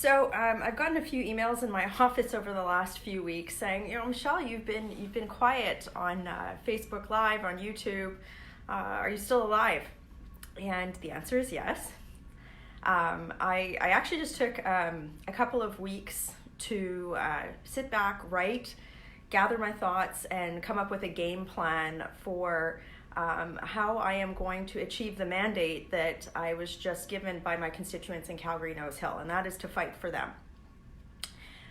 I've gotten a few emails in my office over the last few weeks saying, Michelle, you've been quiet on Facebook Live, on YouTube. Are you still alive? And the answer is yes. I actually just took a couple of weeks to sit back, write, gather my thoughts, and come up with a game plan for how I am going to achieve the mandate that I was just given by my constituents in Calgary Nose Hill, and that is to fight for them.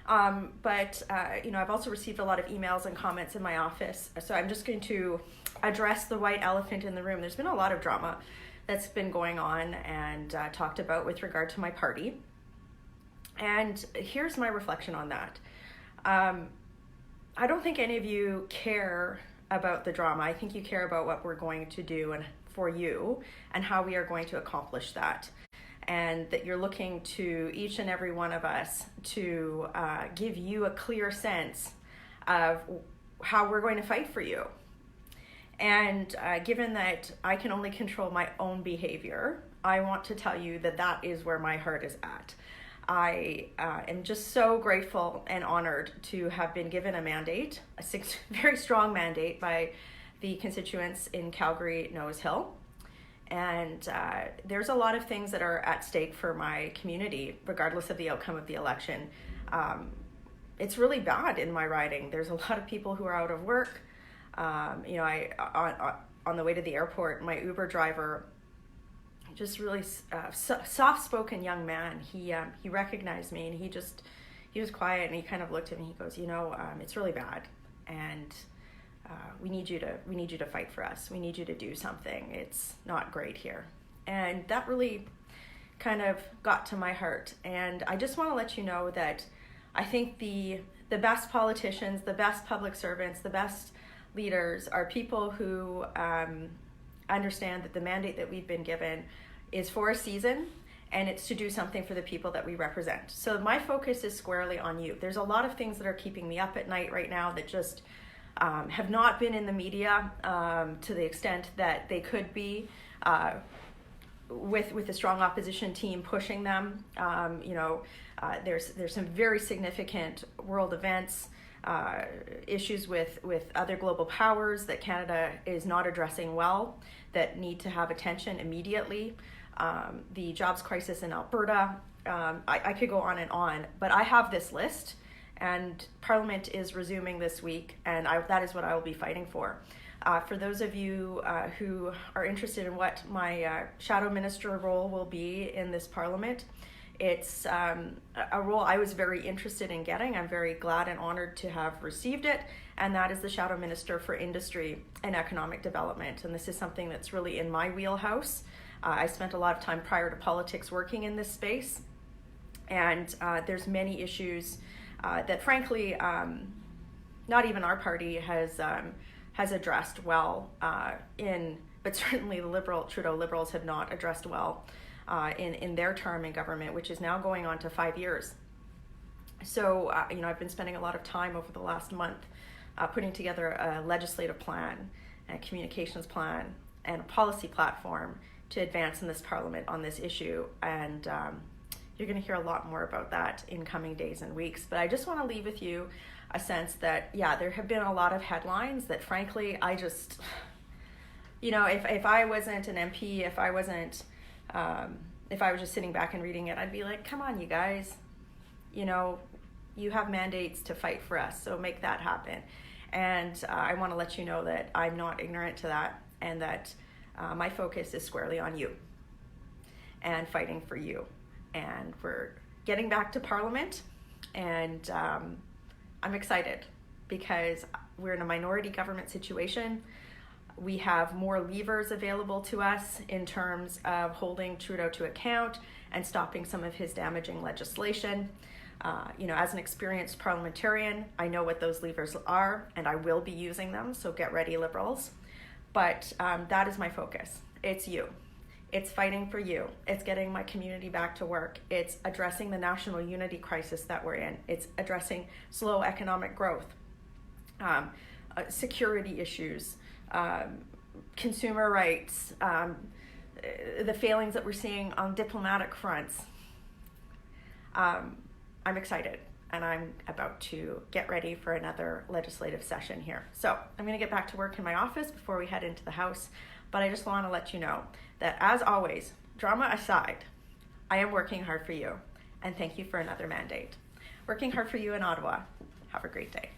I've also received a lot of emails and comments in my office, so I'm just going to address the white elephant in the room. There's been a lot of drama that's been going on and talked about with regard to my party. And here's my reflection on that. I don't think any of you care about the drama. I think you care about what we're going to do and for you and how we are going to accomplish that. And that you're looking to each and every one of us to give you a clear sense of how we're going to fight for you. And given that I can only control my own behavior, I want to tell you that that is where my heart is at. I am just so grateful and honored to have been given a mandate, very strong mandate by the constituents in Calgary Nose Hill. And there's a lot of things that are at stake for my community, regardless of the outcome of the election. It's really bad in my riding. There's a lot of people who are out of work. On the way to the airport, my Uber driver, just really soft-spoken young man, he recognized me, and he was quiet, and he kind of looked at me. He goes, it's really bad, and we need you to fight for us. We need you to do something. It's not great here. And that really kind of got to my heart. And I just want to let you know that I think the best politicians, the best public servants, the best leaders are people who understand that the mandate that we've been given is for a season, and it's to do something for the people that we represent. So my focus is squarely on you. There's a lot of things that are keeping me up at night right now that just have not been in the media to the extent that they could be, with a strong opposition team pushing them. There's some very significant world events, issues with other global powers that Canada is not addressing well, that need to have attention immediately. The jobs crisis in Alberta, I could go on, but I have this list, and Parliament is resuming this week, and that is what I will be fighting for. For those of you who are interested in what my shadow minister role will be in this Parliament, it's a role I was very interested in getting. I'm very glad and honored to have received it, and that is the Shadow Minister for Industry and Economic Development. And this is something that's really in my wheelhouse. I spent a lot of time prior to politics working in this space, and there's many issues that frankly not even our party has addressed well but certainly the Trudeau Liberals have not addressed well in their term in government, which is now going on to 5 years. So, I've been spending a lot of time over the last month putting together a legislative plan, a communications plan, and a policy platform to advance in this Parliament on this issue. And you're going to hear a lot more about that in coming days and weeks. But I just want to leave with you a sense that, there have been a lot of headlines that frankly, I just, if I wasn't an MP, if I was just sitting back and reading it, I'd be like, come on, you guys, you have mandates to fight for us, so make that happen. And I want to let you know that I'm not ignorant to that, and that my focus is squarely on you and fighting for you. And we're getting back to Parliament, and I'm excited because we're in a minority government situation. We have more levers available to us in terms of holding Trudeau to account and stopping some of his damaging legislation. As an experienced parliamentarian, I know what those levers are, and I will be using them, so get ready, Liberals. But that is my focus. It's you. It's fighting for you. It's getting my community back to work. It's addressing the national unity crisis that we're in. It's addressing slow economic growth, security issues, consumer rights, the failings that we're seeing on diplomatic fronts. I'm excited, and I'm about to get ready for another legislative session here. So I'm going to get back to work in my office before we head into the House, but I just want to let you know that, as always, drama aside, I am working hard for you, and thank you for another mandate. Working hard for you in Ottawa. Have a great day.